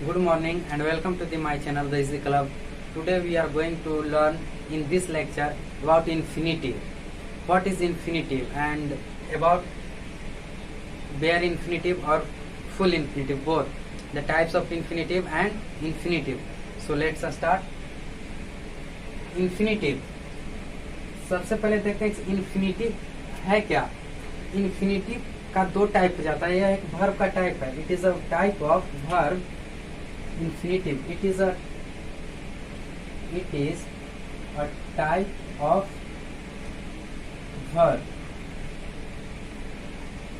Good morning and welcome to my channel The Easy Club. Today we are going to learn in this lecture about infinitive. What is infinitive and about bare infinitive or full infinitive, both the types of infinitive and infinitive. So let's start. Infinitive, सबसे पहले देखते हैं infinitive है क्या. Infinitive का दो type हो जाता है. यह एक verb का टाइप है. It is a type of verb. Infinitive, it is a type of verb.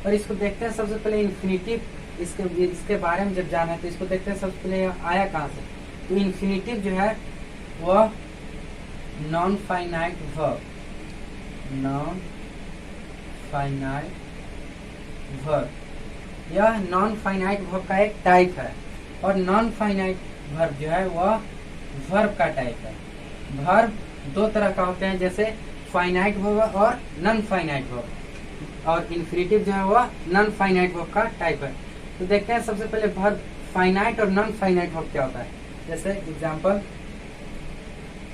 और इसको देखते हैं सबसे पहले infinitive, इसके बारे में जब जाना है तो इसको देखते हैं सबसे पहले आया कहाँ से. तो infinitive जो है वह नॉन फाइनाइट वर्ब, यह नॉन फाइनाइट वर्ब का एक टाइप है. और नॉन फाइनाइट वर्ब जो है वह वर्ब का टाइप है. वर्ब दो तरह का होते हैं, जैसे फाइनाइट वर्ब और नॉन फाइनाइट वर्ब. और इन्फिनिटिव जो है वह नॉन फाइनाइट वर्ब का टाइप है. तो देखते हैं सबसे पहले वर्ब फाइनाइट और नॉन फाइनाइट वर्ब क्या होता है. जैसे example,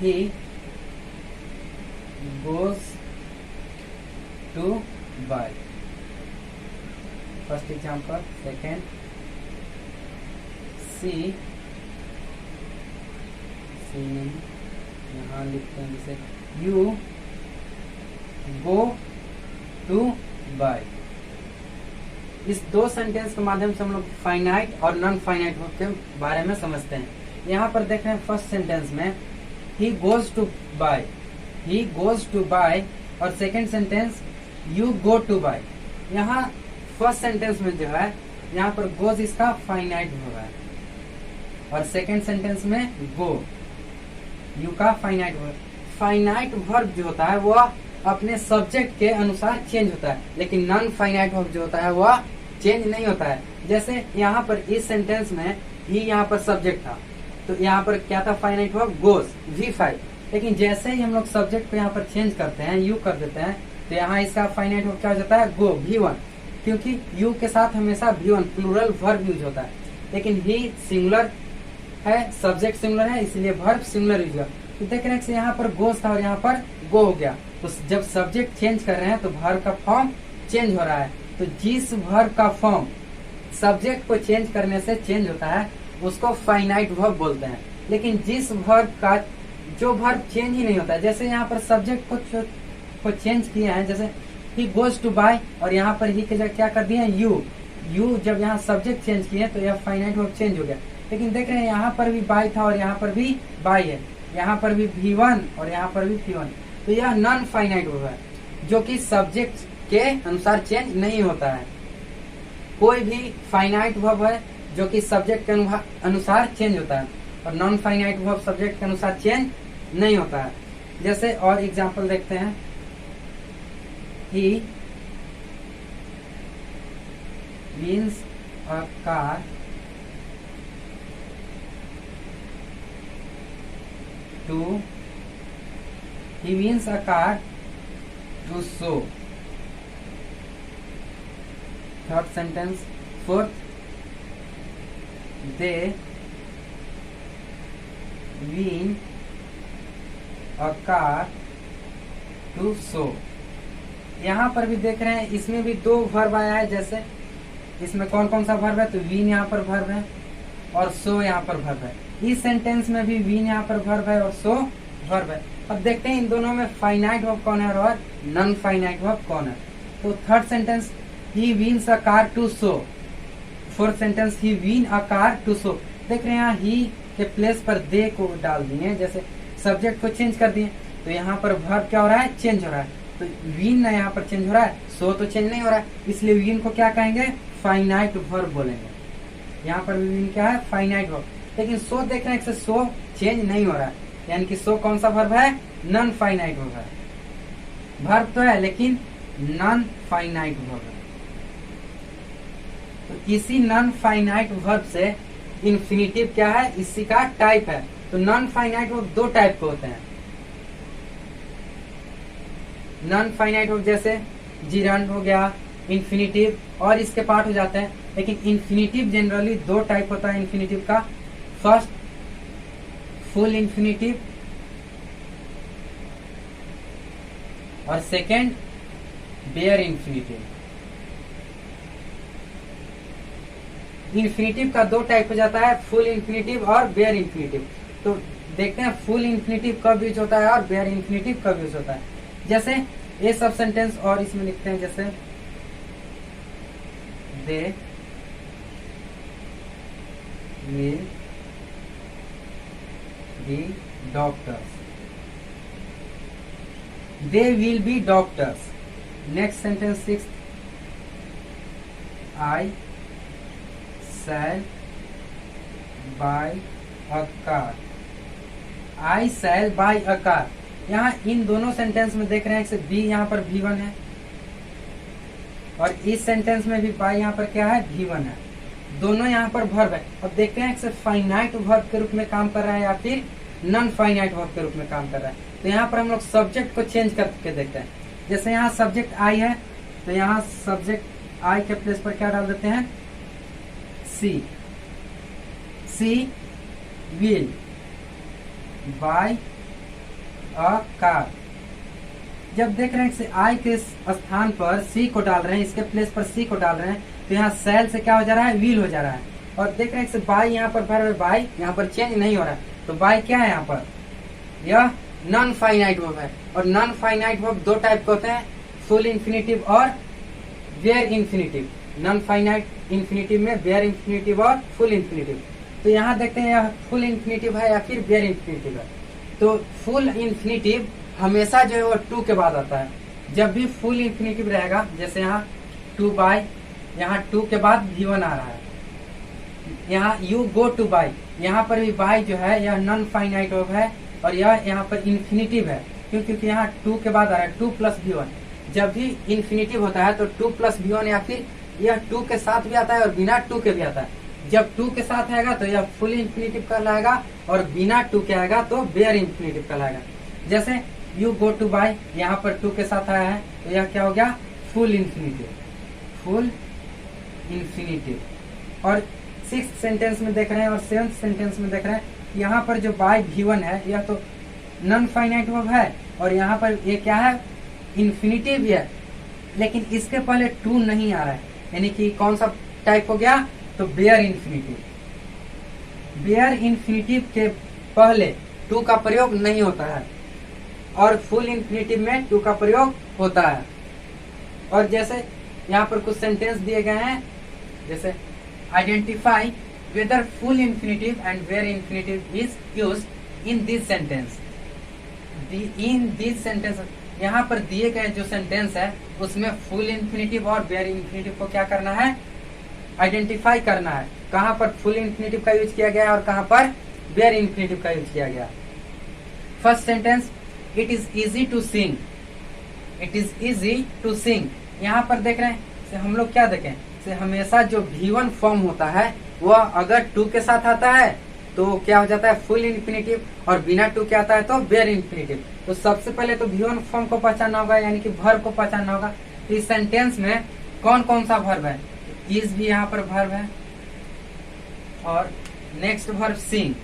he goes to buy. First example. Second, she यहाँ लिखते हैं जैसे you go to buy. इस दो सेंटेंस के माध्यम से हम लोग फाइनाइट और नॉन फाइनाइट वर्ब के बारे में समझते हैं. यहाँ पर देख रहे हैं फर्स्ट सेंटेंस में he goes to buy, he goes to buy, और second sentence you go to buy. यहाँ फर्स्ट सेंटेंस में जो है यहाँ पर goes इसका फाइनाइट वर्ब है और सेकेंड सेंटेंस में go you का फाइनाइट वर्ब. फाइनाइट वर्ब जो होता है वह अपने सब्जेक्ट के अनुसार चेंज होता है, लेकिन नॉन फाइनाइट वर्ब जो होता है वह चेंज नहीं होता है. जैसे यहाँ पर इस सेंटेंस में ही यहाँ पर सब्जेक्ट था, तो यहाँ पर क्या था फाइनाइट वर्ब goes V5. लेकिन जैसे ही हम लोग सब्जेक्ट को यहाँ पर चेंज करते हैं, यू कर देते हैं, तो यहाँ इसका फाइनाइट वर्ब क्या हो जाता है go V1, क्योंकि यू के साथ हमेशा V1 प्लूरल वर्ब यूज होता है. लेकिन ही सिंगुलर है, सब्जेक्ट सिंगुलर है, इसलिए वर्ब सिंगुलर यूज हुआ. तो देख रहे हैं यहाँ पर goes था और यहाँ पर go हो गया. तो जब सब्जेक्ट चेंज कर रहे हैं तो वर्ब का फॉर्म चेंज हो रहा है. तो जिस वर्ब का फॉर्म सब्जेक्ट को चेंज करने से चेंज होता है उसको फाइनाइट वर्ब बोलते हैं. लेकिन जिस वर्ब का जो वर्ब चेंज ही नहीं होता है, जैसे यहाँ पर सब्जेक्ट को चेंज किए हैं, जैसे ही गोज टू बाय और यहाँ पर ही के जगह क्या कर दिए यू जब यहाँ सब्जेक्ट चेंज किए तो यह फाइनाइट वर्ब चेंज हो गया. लेकिन देख रहे हैं यहाँ पर भी बाय था और यहाँ पर भी बाय है, यहाँ पर भी V1 और यहाँ पर भी V1. तो यह नॉन फाइनाइट वर्ब है जो कि सब्जेक्ट के अनुसार चेंज नहीं होता है. कोई भी फाइनाइट वर्ब है जो कि सब्जेक्ट के अनुसार चेंज होता है, और नॉन फाइनाइट वर्ब सब्जेक्ट के अनुसार चेंज नहीं होता है. जैसे और एग्जांपल देखते हैं, ही wins a car to show. Third sentence. Fourth, they win a car to show. यहाँ पर भी देख रहे हैं इसमें भी दो वर्ब आया है. जैसे इसमें कौन कौन सा वर्ब है, तो विन यहाँ पर वर्ब है और सो यहाँ पर वर्ब है. इस सेंटेंस में भी विन यहाँ पर वर्ब है और सो वर्ब है. अब देखते हैं इन दोनों में फाइनाइट वर्ब कौन है और नॉन फाइनाइट वर्ब कौन है. तो third sentence he wins a car to show. Fourth sentence he win a car to show. देख रहे हैं यहाँ ही के प्लेस पर दे को डाल दिए, जैसे सब्जेक्ट को चेंज कर दिए, तो यहाँ पर वर्ब क्या हो रहा है, चेंज हो रहा है. तो विन ना यहाँ पर चेंज हो रहा है, सो तो चेंज नहीं हो रहा है, इसलिए विन को क्या कहेंगे, फाइनाइट वर्ब बोलेंगे. यहाँ पर विन क्या है, फाइनाइट वर्ब. लेकिन सो देख रहे हैं सो चेंज नहीं हो रहा है, यानी कि सो कौन सा वर्ब है, नॉन फाइनाइट वर्ब है. वर्ब तो है लेकिन नॉन फाइनाइट वर्ब है. तो इसी नॉन फाइनाइट वर्ब से इन्फिनिटिव क्या है, इसी का टाइप है. तो नॉन फाइनाइट वर्ब दो टाइप के होते हैं. नॉन फाइनाइट वर्ब जैसे जिरंड हो गया, इन्फिनिटिव और इसके पार्ट हो जाते हैं। लेकिन इन्फिनिटिव जनरली दो टाइप होता है इन्फिनिटिव का। फर्स्ट फुल इन्फिनिटिव और सेकेंड बेयर इन्फिनिटिव। इन्फिनिटिव का दो टाइप हो जाता है, फुल इन्फिनिटिव और बेयर इन्फिनिटिव। तो देखते हैं फुल इन्फिनिटिव कब यूज होता है और बेयर इन्फिनिटिव कब यूज होता है। जैसे ये सब सेंटेंस और इसमें लिखते हैं, जैसे they will be doctors, they will be doctors. Next sentence 6, I shall buy a car, I shall buy a car. यहाँ इन दोनों सेंटेंस में देख रहे हैं कि बी यहाँ पर V1 है और इस सेंटेंस में भी बाय यहाँ पर क्या है, V1 है। दोनों यहाँ पर वर्ब है। अब देखते हैं कि फाइनाइट वर्ब के रूप में काम कर रहा है या फिर नॉन फाइनाइट वर्ब के रूप में काम कर रहा है। तो यहाँ पर हम लोग सब्जेक्ट को चेंज करके देखते हैं। जैसे यहाँ सब्जेक्ट आई है, तो यहाँ सब्जेक्ट आई के प्लेस पर क्या डाल देते हैं, सी, सी विल बाय अ कार। जब देख रहे हैं कि आई के स्थान पर सी को डाल रहे हैं, इसके प्लेस पर सी को डाल रहे हैं, तो यहाँ सेल से क्या हो जा रहा है, विल हो जा रहा है। और देख रहे हैं कि बाय यहाँ पर वर्ब है, बाय यहाँ पर चेंज नहीं हो रहा है। तो बाय क्या है यहाँ पर, यह नॉन फाइनाइट वर्ब है। और नॉन फाइनाइट वर्ब दो टाइप के होते हैं, फुल इन्फिनिटिव और bare infinitive. Non finite infinitive में बेयर इन्फिनिटिव और फुल इन्फिनिटिव। तो यहाँ देखते हैं यह फुल इन्फिनिटिव है या फिर बेयर इन्फिनिटिव है। तो फुल इन्फिनिटिव हमेशा जो है वो टू के बाद आता है। जब भी फुल इन्फिनिटिव रहेगा, जैसे यहाँ टू बाय, यहाँ टू के बाद V1 आ रहा है। यहाँ यू गो टू बाय, यहाँ पर भी बाय जो है यह नॉन फाइनाइट वर्ब है और यह यहाँ पर इन्फिनिटिव है। क्यों, क्योंकि यहाँ टू के बाद आ रहा है, टू प्लस V1। जब भी इन्फिनिटिव होता है तो टू प्लस V1 या फिर यह टू के साथ भी आता है और बिना टू के भी आता है। जब टू के साथ आएगा तो यह फुल इन्फिनिटिव कहलाएगा और बिना टू के आएगा तो बेयर इन्फिनिटिव कहलाएगा। जैसे यू गो टू बाय, यहाँ पर टू के साथ आया है तो यह क्या हो गया, फुल इन्फिनिटिव, फुल इन्फिनिटिव। और 6th सेंटेंस में देख रहे हैं और 7th सेंटेंस में देख रहे हैं, यहाँ पर जो बाय V1 है यह तो नॉन फाइनाइट वर्ब है और यहाँ पर ये क्या है, इन्फिनिटिव है। लेकिन इसके पहले टू नहीं आ रहा है, यानी कि कौन सा टाइप हो गया, तो बेयर इन्फिनिटिव। बेयर इन्फिनिटिव के पहले टू का प्रयोग नहीं होता है और फुल इन्फिनिटिव में टू का प्रयोग होता है। और जैसे यहाँ पर कुछ सेंटेंस दिए गए हैं, जैसे identify whether full infinitive and bare infinitive is used in this sentence. In this sentence, यहाँ पर दिए गए जो सेंटेंस है उसमें फुल इन्फिनिटिव और बेयर इन्फिनिटिव को क्या करना है, आइडेंटिफाई करना है। कहाँ पर फुल इन्फिनिटिव का यूज किया गया है और कहाँ पर बेयर इन्फिनिटिव का यूज किया गया। First sentence, it is easy to sing, it is easy to sing. यहाँ पर देख रहे हैं हम लोग क्या देखें, से हमेशा जो V1 फॉर्म होता है वह अगर टू के साथ आता है तो क्या हो जाता है, फुल इन्फिनिटिव, और बिना टू के आता है तो बेयर इन्फिनिटिव। तो सबसे पहले तो V1 फॉर्म को पहचानना होगा, यानी कि वर्ब को पहचानना होगा। तो इस सेंटेंस में कौन कौन सा वर्ब है, इज भी यहाँ पर वर्ब है और नेक्स्ट वर्ब सिंग,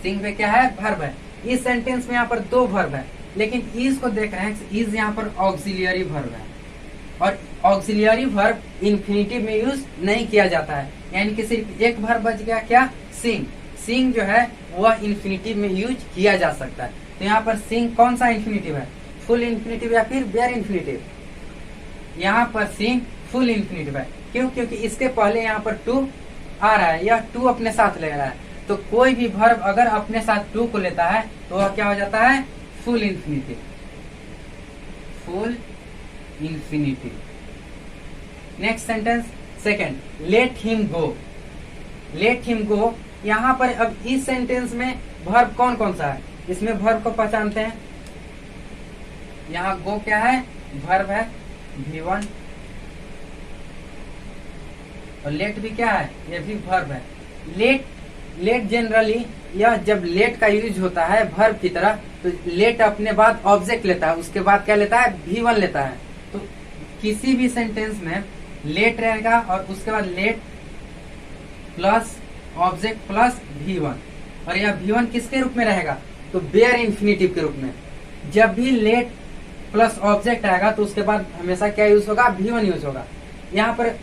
सिंग में क्या है, वर्ब है। इस सेंटेंस में यहाँ पर दो वर्ब है, लेकिन इज को देख रहे हैं, इज यहाँ पर ऑक्सिलियरी वर्ब है और ऑक्सिलियरी वर्ब इन्फिनिटिव में यूज नहीं किया जाता है, यानी कि सिर्फ एक वर्ब बच गया, क्या, सिंग। सिंग जो है वह इन्फिनिटिव में यूज किया जा सकता है। तो यहाँ पर सिंग कौन सा इन्फिनिटिव है, फुल इन्फिनिटिव या फिर बेयर इन्फिनिटिव। यहाँ पर सिंग फुल इन्फिनिटिव है। क्यों, क्योंकि इसके पहले यहाँ पर टू आ रहा है, यह टू अपने साथ ले रहा है। तो कोई भी वर्ब अगर अपने साथ टू को लेता है तो वह क्या हो जाता है, full infinitive, full infinitive. Next sentence second, let him go, let him go. यहाँ पर अब इस सेंटेंस में वर्ब कौन कौन सा है, इसमें वर्ब को पहचानते हैं। यहाँ गो क्या है, वर्ब है V1, और लेट भी क्या है, ये भी वर्ब है। लेट, लेट जनरली यह जब लेट का यूज होता है वर्ब की तरह, तो लेट अपने बाद ऑब्जेक्ट लेता है, उसके बाद क्या लेता है, V1 लेता है। तो किसी भी सेंटेंस में लेट रहेगा और उसके बाद late plus object plus V1, और यह V1 किसके रूप में रहेगा, तो बेयर इन्फिनिटिव के रूप में। जब भी लेट प्लस ऑब्जेक्ट आएगा तो उसके बाद हमेशा क्या यूज होगा, V1 यूज होगा। यहाँ पर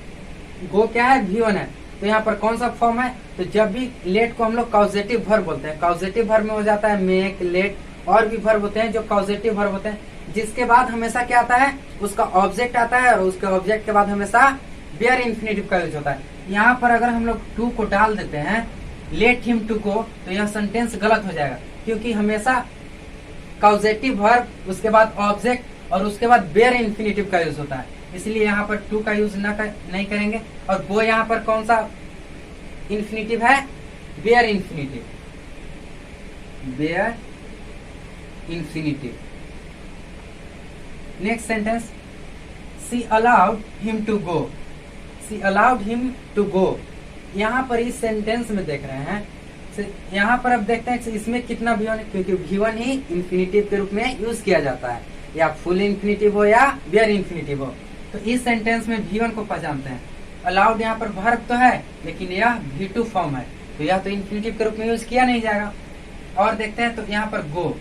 गो क्या है, V1 है, तो यहाँ पर कौन सा फॉर्म है, तो जब भी लेट को हम लोग कॉजेटिव वर्ब बोलते हैं, कॉजेटिव वर्ब में हो जाता है मेक, लेट, और भी वर्ब होते हैं जो कॉजेटिव वर्ब होते हैं, जिसके बाद हमेशा क्या आता है, उसका ऑब्जेक्ट आता है, और उसके ऑब्जेक्ट के बाद हमेशा बेयर इन्फिनिटिव का यूज होता है। यहाँ पर अगर हम लोग टू को डाल देते हैं, लेट हिम टू गो, तो यह सेंटेंस गलत हो जाएगा, क्योंकि हमेशा कॉजेटिव वर्ब, उसके बाद ऑब्जेक्ट और उसके बाद बेयर इन्फिनिटिव का यूज होता है, इसलिए यहाँ पर टू का यूज नहीं करेंगे। और गो यहाँ पर कौन सा इन्फिनिटिव है, bare infinitive, bare infinitive. Next sentence, she allowed him to go, she allowed him to go. यहाँ पर इस सेंटेंस में देख रहे हैं, यहाँ पर अब देखते हैं इसमें कितना V1 है, क्योंकि V1 ही इन्फिनिटिव के रूप में यूज किया जाता है, या फुल इन्फिनिटिव हो या बेयर इन्फिनिटिव हो। तो इस सेंटेंस में V1 को पहचानते हैं। अलाउड यहाँ पर वर्ब तो है, लेकिन यह V2 फॉर्म है, तो यह तो इन्फिनिटिव के रूप में यूज किया नहीं जाएगा। और देखते हैं तो यहाँ पर गो,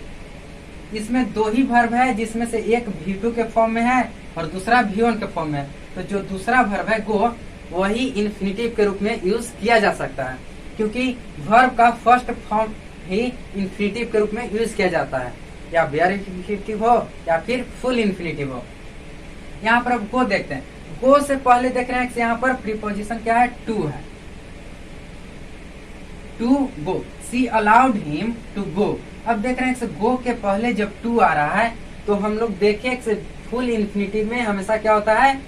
इसमें दो ही वर्ब है, जिसमें से एक V2 के फॉर्म में है और दूसरा V1 के फॉर्म में है। तो जो दूसरा वर्ब है गो, वही इन्फिनिटिव के रूप में यूज किया जा सकता है, क्योंकि वर्ब का फर्स्ट फॉर्म ही इन्फिनिटिव के रूप में यूज किया जाता है, या बेयर इन्फिनिटिव हो या फिर फुल इन्फिनिटिव हो। यहाँ पर अब गो देखते हैं, गो से पहले देख रहे हैं यहाँ पर प्रीपोजिशन क्या है, टू है, to go, she allowed him to go. अब देख रहे हैं गो के पहले जब टू आ रहा है, तो हम लोग देखें फुल इन्फिनिटिव में हमेशा क्या होता है,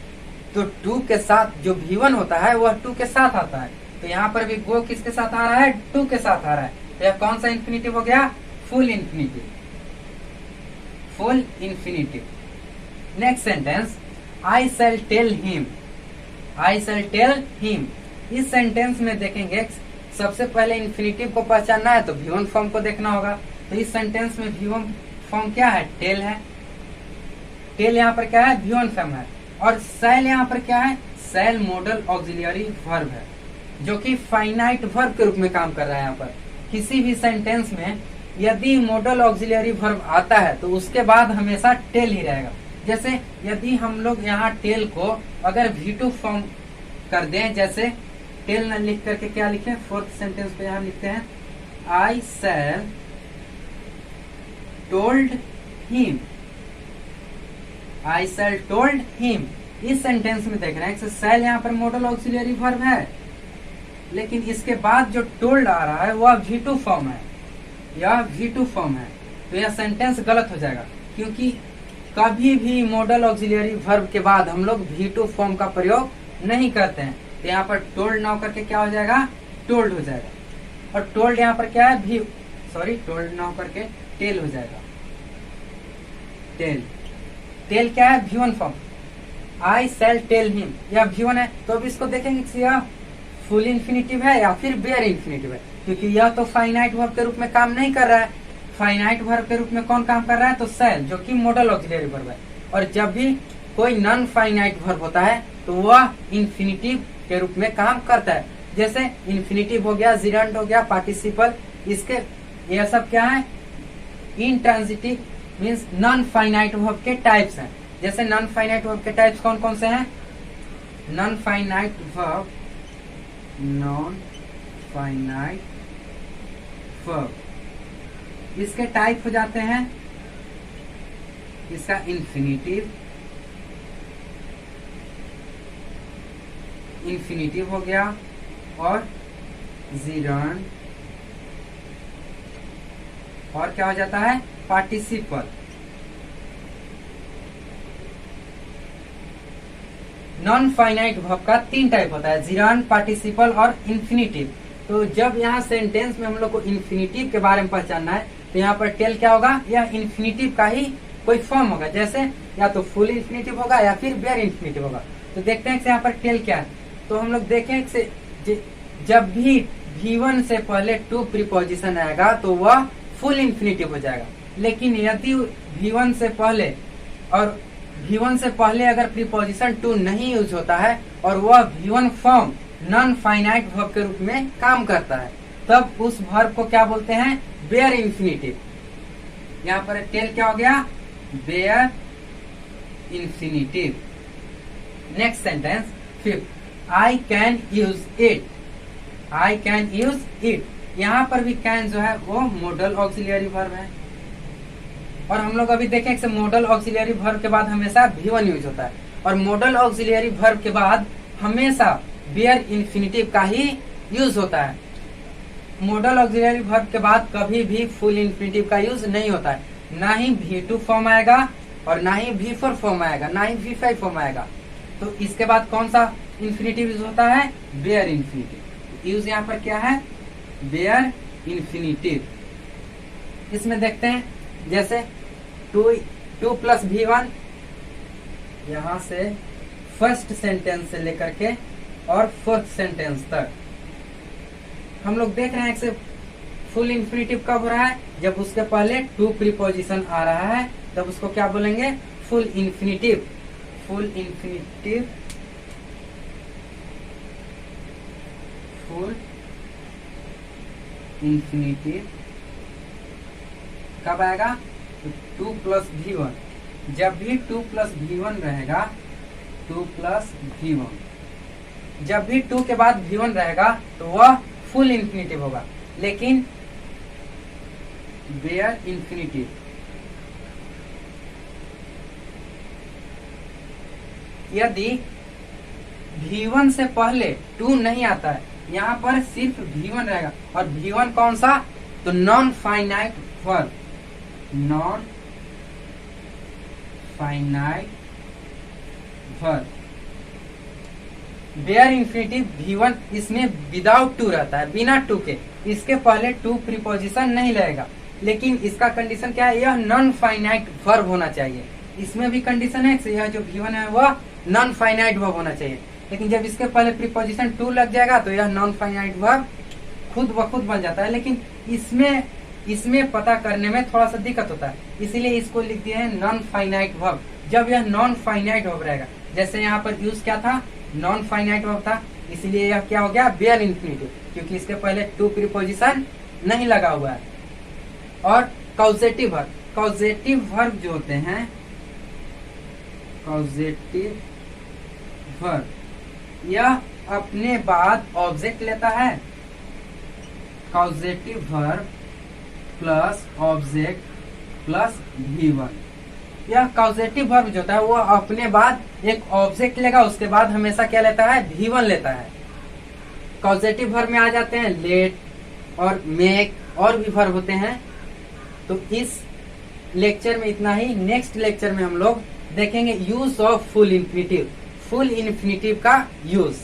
तो टू के साथ जो V1 होता है वह टू के साथ आता है। तो यहाँ पर भी गो किसके साथ आ रहा है, टू के साथ आ रहा है, तो यह कौन सा इन्फिनिटिव हो गया, full infinitive, full infinitive. Next sentence, I shall tell him, I shall tell him. इस सेंटेंस में देखेंगे सबसे पहले इन्फिनिटिव को पहचानना है तो V1 फॉर्म को देखना होगा। तो इस सेंटेंस में V1 फॉर्म क्या है, टेल है, टेल यहाँ पर क्या है, V1 फॉर्म है। और शैल यहाँ पर क्या है, शैल मॉडल ऑक्सिलियरी वर्ब है, जो कि फाइनाइट वर्ब के रूप में काम कर रहा है। यहाँ पर किसी भी सेंटेंस में यदि मॉडल ऑक्सिलियरी वर्ब आता है तो उसके बाद हमेशा टेल ही रहेगा। जैसे यदि हम लोग यहाँ टेल को अगर V2 फॉर्म कर दें, जैसे टेल न लिख करके क्या लिखे, फोर्थ सेंटेंस पे यहाँ लिखते हैं, आई शैल told him, I shell told him. इस सेंटेंस में देख रहे हैं शैल यहाँ पर मॉडल ऑक्सिलियरी वर्ब है, लेकिन इसके बाद जो टोल्ड आ रहा है वह V2 फॉर्म है, यह V2 फॉर्म है। तो यह सेंटेंस गलत हो जाएगा, क्योंकि कभी भी मॉडल ऑक्सिलियरी वर्ब के बाद हम लोग V2 फॉर्म का प्रयोग नहीं करते हैं। तो यहाँ पर टोल्ड ना करके क्या हो जाएगा, टोल्ड हो जाएगा। और टोल्ड यहाँ पर क्या है, टोल्ड ना करके टेल हो जाएगा, टेल। टेल क्या है, V1 फॉर्म, आई शैल टेल हिम, यह V1 है। तो अब इसको देखेंगे कि यह फुल इन्फिनिटिव है या फिर बेयर इन्फिनिटिव है, क्योंकि यह तो फाइनाइट वर्ब के रूप में काम नहीं कर रहा है। फाइनाइट वर्ब के रूप में कौन काम कर रहा है, तो शैल, जो कि मॉडल ऑक्सिलियरी वर्ब है। और जब भी कोई नॉन फाइनाइट वर्ब होता है तो वह इन्फिनिटिव के रूप में काम करता है। जैसे इन्फिनिटिव हो गया, जिरंड हो गया, पार्टिसिपल, इसके यह सब क्या है, intransitive means non finite verb के टाइप्स हैं। जैसे नॉन फाइनाइट वर्ब के टाइप्स कौन कौन से हैं, non finite verb, non finite verb, इसके टाइप हो जाते हैं, इसका इन्फिनिटिव, इन्फिनिटिव हो गया, और जिरंड, और क्या हो जाता है, पार्टिसिपल। नॉन फाइनाइट वर्ब का 3 टाइप होता है, जिरंड, पार्टिसिपल और इन्फिनिटिव। तो जब यहाँ सेंटेंस में हम लोग को इन्फिनिटिव के बारे में पहचानना है तो यहाँ पर टेल क्या होगा, यह इन्फिनिटिव का ही कोई फॉर्म होगा, जैसे या तो फुल इन्फिनिटिव होगा या फिर बेयर इन्फिनिटिव होगा। तो देखते हैं कि यहाँ पर टेल क्या है। तो हम लोग देखें कि जब भी V1 से पहले टू प्रीपोजिशन आएगा तो वह फुल इन्फिनिटिव हो जाएगा, लेकिन यदि V1 से पहले और V1 से पहले अगर प्रीपोजिशन टू नहीं यूज होता है और वह V1 form non finite verb के रूप में काम करता है, तब उस वर्ब को क्या बोलते हैं? Bare infinitive. यहाँ पर टेल क्या हो गया? Bare infinitive. Next sentence, fifth, I can use it. I can use it, यहाँ पर भी कैन जो है वो मॉडल ऑक्सिलियरी वर्ब है, और हम लोग अभी देखें कि मॉडल ऑक्सिलियरी वर्ब के बाद हमेशा V1 यूज होता है, और मॉडल ऑक्सिलियरी वर्ब के बाद हमेशा बेयर इंफिनिटिव का ही यूज होता है। मॉडल ऑक्सिलियरी वर्ब के बाद कभी भी फुल इंफिनिटिव का यूज नहीं होता है, ना ही V2 फॉर्म आएगा और ना ही V4 फॉर्म आएगा, ना ही V5 फॉर्म आएगा। तो इसके बाद कौन सा इंफिनिटिव यूज होता है? Bare infinitive. यूज यहाँ पर क्या है? Bare infinitive. इसमें देखते हैं, जैसे टू प्लस V1, यहां से फर्स्ट सेंटेंस से लेकर के और फोर्थ सेंटेंस तक हम लोग देख रहे हैं कि फुल इंफिनिटिव कब हो रहा है? जब उसके पहले टू प्रीपोजिशन आ रहा है, तब उसको क्या बोलेंगे? Full infinitive. Full infinitive, full infinitive कब आएगा? Two plus V1। जब भी टू प्लस V1 रहेगा, टू प्लस V1, जब भी टू के बाद V1 रहेगा तो वह फुल इंफिनिटिव होगा। लेकिन बेयर इंफिनिटिव, यदि V1 से पहले टू नहीं आता है, यहाँ पर सिर्फ V1 रहेगा, और V1 कौन सा? तो non finite verb. Non finite verb. Bare infinitive V1 इसमें विदाउट टू रहता है, बिना टू के। इसके पहले टू प्रीपोजिशन नहीं लगेगा, लेकिन इसका कंडीशन क्या है? यह नॉन फाइनाइट वर्ब होना चाहिए। इसमें भी कंडीशन है, यह जो V1 है वह नॉन फाइनाइट वर्ब होना चाहिए, लेकिन जब इसके पहले प्रीपोजिशन टू लग जाएगा तो यह नॉन फाइनाइट वर्ब खुद ब खुद बन जाता है। लेकिन इसमें पता करने में थोड़ा सा दिक्कत होता है, इसीलिए इसको लिख दिए हैं नॉन फाइनाइट वर्ब। जब यह नॉन फाइनाइट वर्ब रहेगा, जैसे यहाँ पर यूज क्या था? नॉन फाइनाइट वर्ब था, इसीलिए यह क्या हो गया? बेयर इंफिनिटिव, क्योंकि इसके पहले टू प्रीपोजिशन नहीं लगा हुआ है। और कॉजेटिव वर्ब, कॉजेटिव वर्ब जो होते हैं, कॉजेटिव वर्ब, यह अपने बाद ऑब्जेक्ट लेता है। Causative verb plus object plus V1, यह कॉजेटिव वर्ब जो होता है वो अपने बाद एक ऑब्जेक्ट लेगा, उसके बाद हमेशा क्या लेता है? V1 लेता है। कॉजेटिव वर्ब में आ जाते हैं लेट और मेक, और भी वर्ब होते हैं। तो इस लेक्चर में इतना ही। नेक्स्ट लेक्चर में हम लोग देखेंगे use of full infinitive, full infinitive का यूज।